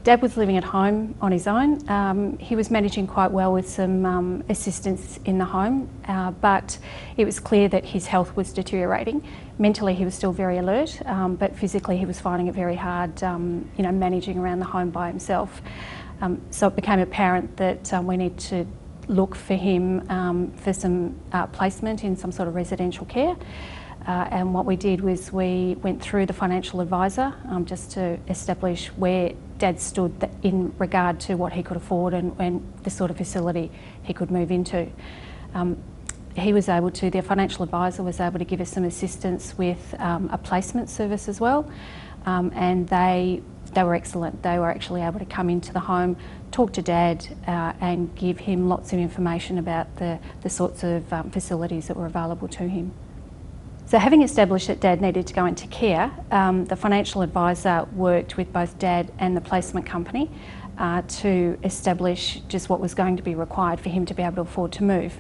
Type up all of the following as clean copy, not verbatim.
Dad was living at home on his own. He was managing quite well with some assistance in the home, but it was clear that his health was deteriorating. Mentally he was still very alert, but physically he was finding it very hard, managing around the home by himself. So it became apparent that we need to look for him for some placement in some sort of residential care. And what we did was we went through the financial advisor just to establish where Dad stood in regard to what he could afford and the sort of facility he could move into. The financial advisor was able to give us some assistance with a placement service as well, and they were excellent. They were actually able to come into the home, talk to Dad and give him lots of information about the sorts of facilities that were available to him. So having established that Dad needed to go into care, the financial advisor worked with both Dad and the placement company to establish just what was going to be required for him to be able to afford to move.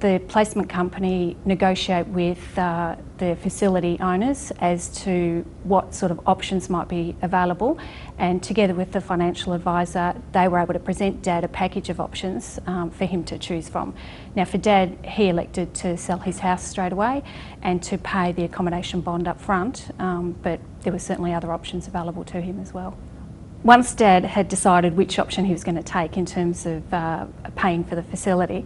The placement company negotiate with the facility owners as to what sort of options might be available, and together with the financial advisor they were able to present Dad a package of options for him to choose from. Now for Dad, he elected to sell his house straight away and to pay the accommodation bond up front, but there were certainly other options available to him as well. Once Dad had decided which option he was going to take in terms of paying for the facility,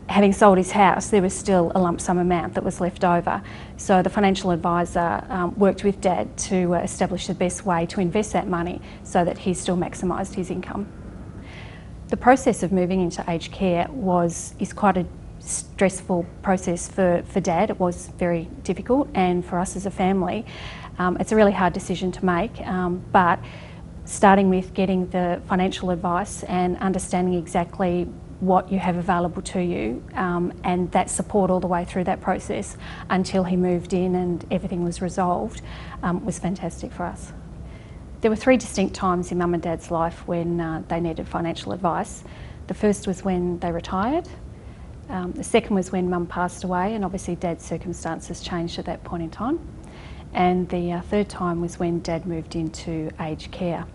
having sold his house, there was still a lump sum amount that was left over. So the financial advisor worked with Dad to establish the best way to invest that money so that he still maximised his income. The process of moving into aged care is quite a stressful process for Dad. It was very difficult, and for us as a family, it's a really hard decision to make, but starting with getting the financial advice and understanding exactly what you have available to you, and that support all the way through that process until he moved in and everything was resolved, was fantastic for us. There were 3 distinct times in Mum and Dad's life when they needed financial advice. The first was when they retired. The second was when Mum passed away, and obviously Dad's circumstances changed at that point in time. And the third time was when Dad moved into aged care.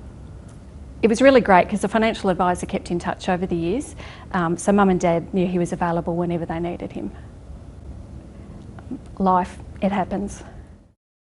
It was really great because the financial advisor kept in touch over the years, so Mum and Dad knew he was available whenever they needed him. Life, it happens.